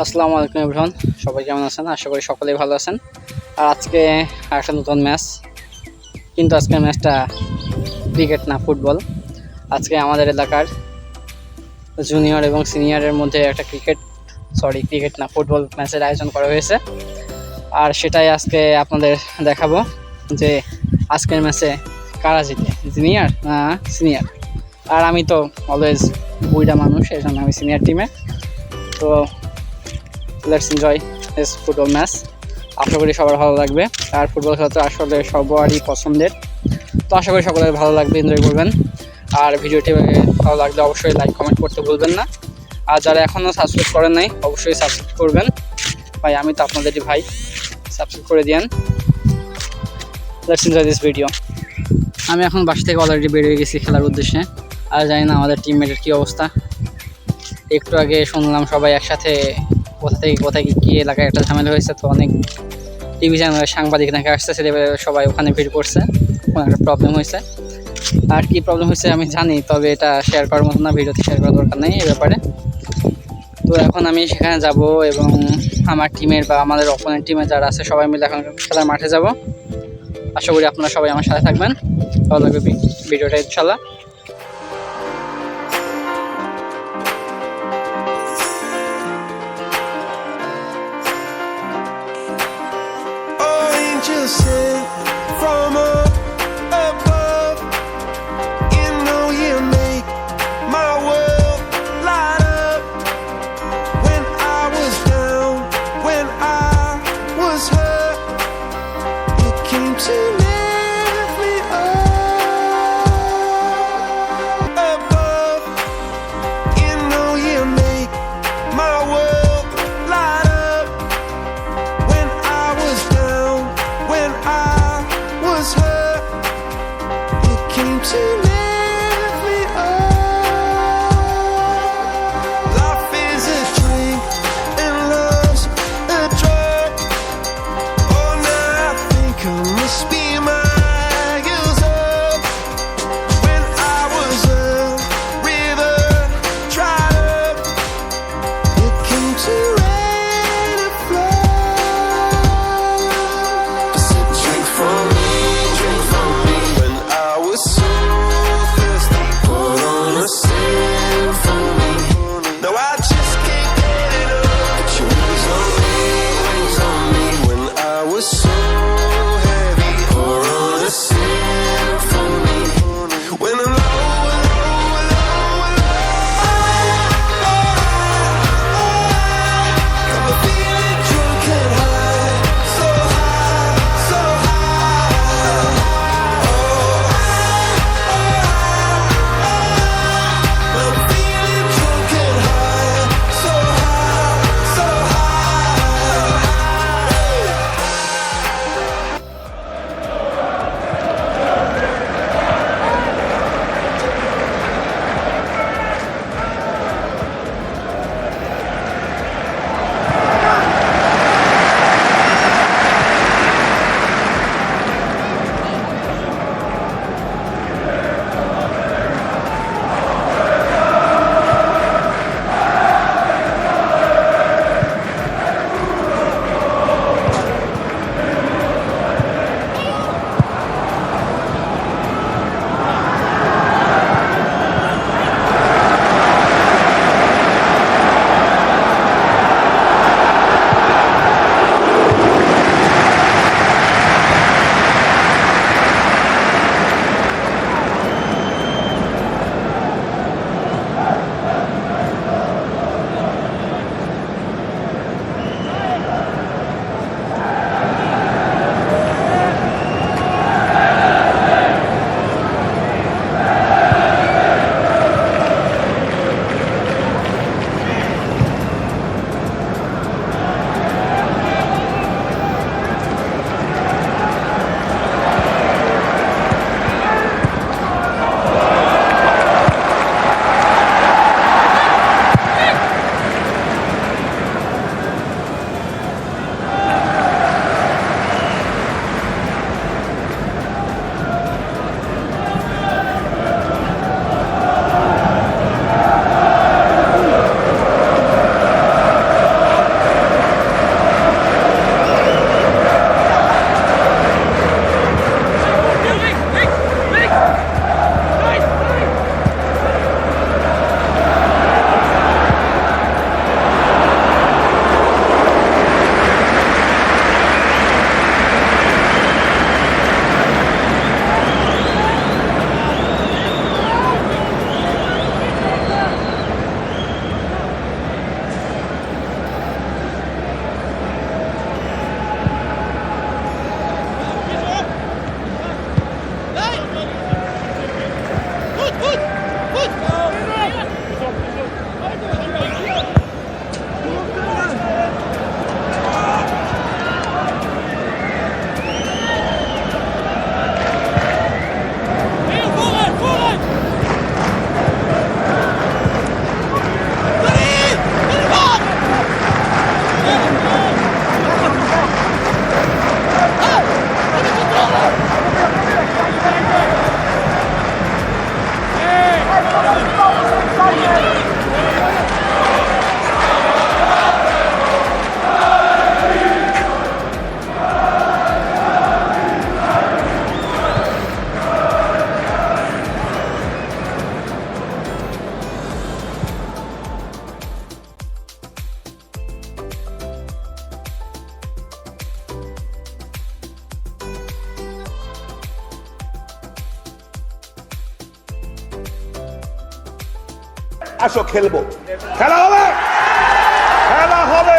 আসসালামু আলাইকুম এভরিওয়ান, সবাই কেমন আছেন? আশা করি সকলেই ভালো আছেন। আর আজকে একটা নতুন ম্যাচ, কিন্তু আজকের ম্যাচটা ক্রিকেট না, ফুটবল। আজকে আমাদের এলাকার জুনিয়র এবং সিনিয়রের মধ্যে একটা ক্রিকেট না, ফুটবল ম্যাচের আয়োজন করা হয়েছে। আর সেটাই আজকে আপনাদের দেখাবো যে আজকের ম্যাচে কারা জিতে, জুনিয়র না সিনিয়র। আর আমি তো অলওয়েজ বুইড়া মানুষ, এই জন্য আমি সিনিয়র টিমে। তো let's enjoy this football match. আশা করি সবার ভালো লাগবে। আর ফুটবল খেলা তো আসলে সবারই পছন্দের, তো আশা করি সকলের ভালো লাগবে, এনজয় করবেন। আর ভিডিওটি ভালো লাগলে অবশ্যই লাইক কমেন্ট করতে ভুলবেন না। আর যারা এখনও সাবস্ক্রাইব করেন নাই অবশ্যই সাবস্ক্রাইব করবেন। ভাই আমি তো আপনাদেরই ভাই, সাবস্ক্রাইব করে দিন। Let's enjoy this video. আমি এখন বাসা থেকে অলরেডি বেরিয়ে গেছি খেলার উদ্দেশ্যে। আর জানি না আমাদের টিমমেটের কী অবস্থা। একটু আগে শুনলাম সবাই একসাথে কোথায় কি এলাকায় একটা ঝামেলা হয়েছে, তো অনেক টিভি চ্যানেলের সাংবাদিক নাকি আসতেছে, সবাই ওখানে ভিড় করছে, কোনো একটা প্রবলেম হয়েছে। আর কি প্রবলেম হয়েছে আমি জানি, তবে এটা শেয়ার করার মতো না, ভিডিওতে শেয়ার করার দরকার নেই এ ব্যাপারে। তো এখন আমি সেখানে যাব এবং আমার টিমের বা আমাদের অপোনেন্ট টিমে যারা আছে সবাই মিলে এখন খেলার মাঠে যাব। আশা করি আপনারা সবাই আমার সাথে থাকবেন, ভালো লাগবে ভিডিওটা ইনশাল্লাহ। Sent from up above, you know you make my world light up. When I was down, when I was hurt, you came to lift me up. আসো খেলবো, খেলা হবে, খেলা হবে।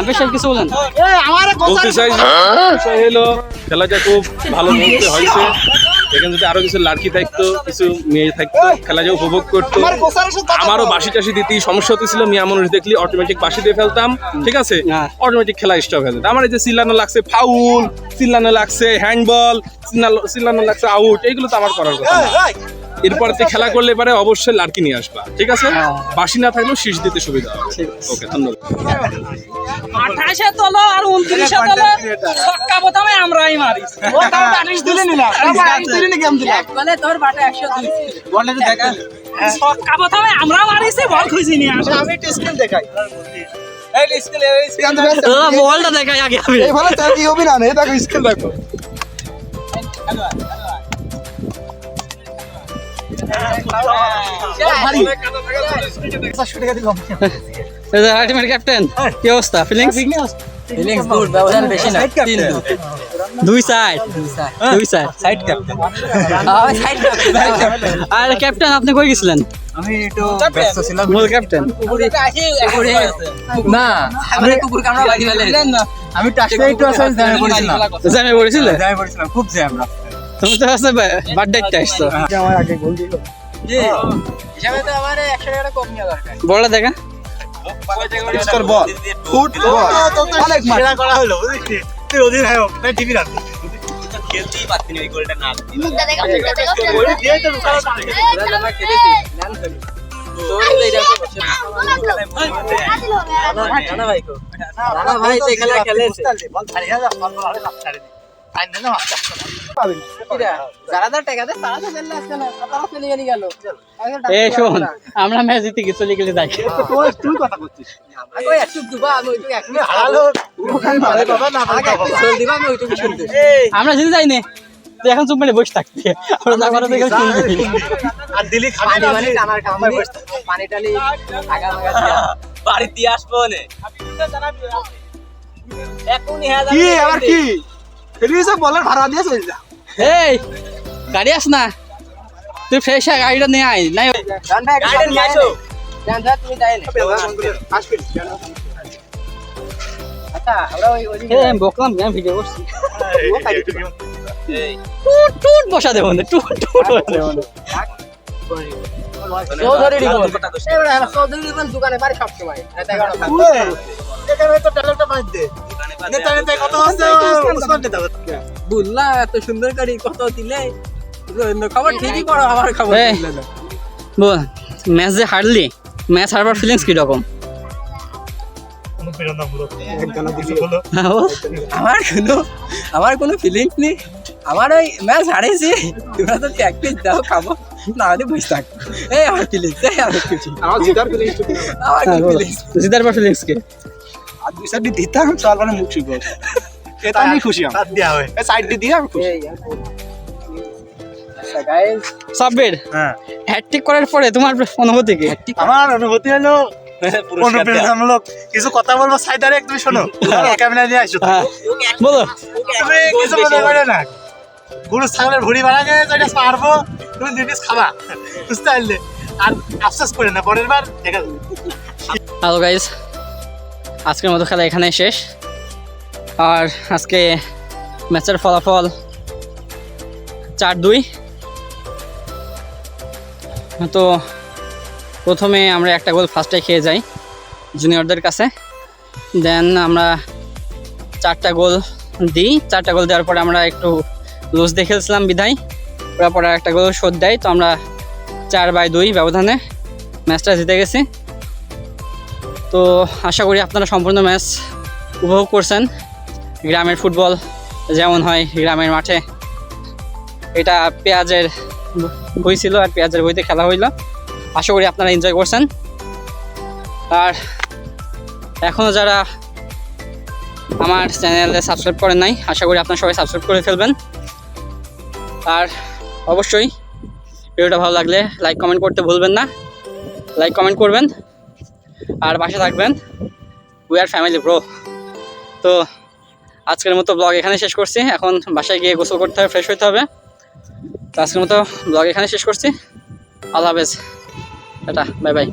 আম্পায়ার সাহেব কিছু বলেন। বলতে চাই বিষয় হলো খেলাটা খুব ভালো মুহূর্তে হয়েছে। এখানে যদি আরো কিছু লাড়কি থাকতো, কিছু মেয়ে থাকতো, খেলা যে উপভোগ করতো। আমারও বাসি টাসি দিতে সমস্যা হতেছিল, মিয়া মানুষ দেখলি অটোমেটিক বাসি দিয়ে ফেলতাম, ঠিক আছে, অটোমেটিক খেলা স্টপ হয়ে যেত। আমার এই যে চিল্লানো লাগছে ফাউল, চিল্লানো লাগছে হ্যান্ডবল, চিল্লানো লাগছে আউট, এইগুলো তো আমার করার কথা না। এরপরে খেলা করলে পারে অবশ্যই লাড়কি নিয়ে আসবা, ঠিক আছে, বাসি না থাকলেও শীষ দিতে সুবিধা হবে। ওকে, ধন্যবাদ। 28 তলো আর 29 তলো ছক্কা প্রথমে আমরাই মারি। ও তাও 28 দিলে নিলা। 28 দিলে নি গেম দিলা। বলে তোর বাটা 102। বলে তো দেখা। ছক্কা প্রথমে আমরা মারিছি, বল খুঁজি নি আসে। আমি একটা স্কিল দেখাই। এই স্কিল তোরা বলটা দেখাই আগে আমি। এই বলে তো কি হবে না, এই দেখো স্কিল দেখো। আলটিমেট ক্যাপ্টেন, কি অবস্থা? ফিলিংস গুড, ব্যবধান বেশি না, 3-2। দুই সাইড সাইড ক্যাপ্টেন। আর ক্যাপ্টেন আপনি কই গেছিলেন? আমি একটু ব্যস্ত ছিলাম। মূল ক্যাপ্টেন না, আমরা কুকুর কামড়া বাড়ি ফেলে না। আমি টাস্কে একটু আসলে জ্যামে পড়েছিলাম। জ্যামে পড়েছিলে? জ্যামে পড়েছিলাম, খুব জ্যাম রাস্তায়। তুমি তো আসলে বার্থডে আসছো। আমার আগে গোল দিল। জি, হিসাবে তো আমার 100 টাকা কম নিয়া দরকার। বলটা দেখা। স্কোর বল, ফুটবল অনেক খেলা করা হলো, বুঝছিস? তুই অধিনায়ক না টিভি রাখ। খেলতেই পারতি না এই গোলটা না দিতে। মুখটা দেখা, মুখটা দেখা। ওই দিয়ে তো লুকানো থাকে। আমরা খেলেছি, নাম খেলি। তোর এই দেখো রানা ভাই কো। রানা ভাই তো খেলা খেলেছে। বল ছাড়িয়া যা, বল আরে লাভ ছাড়ে দি। আই না না পাবি না। যারা দা টাকা দে তারা তো খেললে আজকে না, তারা চলে গেলি গেল। এই শোন, আমরা ম্যাচ জিতে গেছি, চলে গেলে যাই। তুই কথা বলছিস। আমি ওই একটু দুবা, আমি ওইটুকু একটু হারালো। ওখানে মারে বাবা না আগে একটু চল দিবা, আমি ওইটুকু শুনতে। আমরা জিতে যাই না, তুই এখন চুপ মেরে বসে থাকবি। আমরা না করে দেখে শুনবি। আর দিলি খালি মানে আমার কামে পানি টালি আগা লাগা বাড়িতে আসবো নে এখনই হ্যাঁ কি আবার কি ফেরিসে বলার ভাড়া দিয়ে চলে যা এই গাড়ি আস না, তুই ফ্রেশ হয়ে গাড়িটা নিয়ে আয় নাই। গাড়ি নিয়ে আসো তুমি তাই না আসবে আচ্ছা আমরা ওই বকলাম কেন ভিডিও করছি। এই টুট টুট বসা দেবো না, টুট টুট বসা দেবো না। চৌধুরী রিপন চৌধুরী রিপন দোকানে পারে সব সময় এখানে তো টেলারটা মার দে নেতা নেতা কত আছে ওসমান নেতা বুল্লা এত সুন্দর গাড়ি কত দিলে খবর ঠিকই করো আমার খবর এই, বল ম্যাচ যে হারলি, ম্যাচ হারবার ফিলিংস কি রকম? আমার কোনো ফিলিংস নেই, আমার ওই ম্যাচ হারেছি তোমরা তো প্র্যাকটিস দাও খাবো না হলে বসে থাক এই আমার ফিলিংস আমার জিতার ফিলিংস আমার ফিলিংস জিতার পর ফিলিংস কি? আর দুই সাইড দিতাম চল মানে মুখ শুকো এটা আমি খুশি আমি দেয়া হয় এই সাইড দিয়ে আমি খুশি সাব্বির, হ্যাঁ হ্যাটট্রিক করার পরে তোমার অনুভূতি কি? আমার অনুভূতি হলো অনুপ্রেরণামূলক কিছু কথা বলবো সাইডারে তুমি শোনো ক্যামেরা নিয়ে আসো হ্যাঁ, বলো। তুমি কিছু মনে করে না গরু ছাগলের ভুড়ি বানাকে যেটা পারবো তুমি দুই পিস খাবা বুঝতে পারলে আর আফসোস করে না পরের বার দেখা যাবে হ্যালো গাইজ, আজকের মতো খেলা এখানে শেষ। আর আজকে ম্যাচের ফলাফল 4-2। তো প্রথমে আমরা একটা গোল ফার্স্টে খেয়ে যাই জুনিয়রদের কাছে, দেন আমরা 4টা গোল দিই। 4টা গোল দেওয়ার পরে আমরা একটু লুজ দিয়ে খেলছিলাম বিধায় ওরা পরে একটা গোল শোধ দেয়, তো আমরা 4-2 ব্যবধানে ম্যাচটা জিতে গেছি। তো আশা করি আপনারা সম্পূর্ণ ম্যাচ উপভোগ করছেন। গ্রামের ফুটবল যেমন হয় গ্রামের মাঠে, এটা পেঁয়াজের বই ছিল আর পেঁয়াজের বইতে খেলা হইলো। আশা করি আপনারা এনজয় করছেন। আর এখনও যারা আমার চ্যানেলে সাবস্ক্রাইব করেন নাই, আশা করি আপনারা সবাই সাবস্ক্রাইব করে ফেলবেন। আর অবশ্যই ভিডিওটা ভালো লাগলে লাইক কমেন্ট করতে ভুলবেন না, লাইক কমেন্ট করবেন আর পাশে থাকবেন। We are family bro. তো আজকের মতো ব্লগ এখানে শেষ করছি, এখন বাসায় গিয়ে গোসল করতে হবে, ফ্রেশ হতে হবে। তো আজকের মতো ব্লগ এখানে শেষ করছি। আল্লাহ হাফেজ, টাটা, বাই বাই।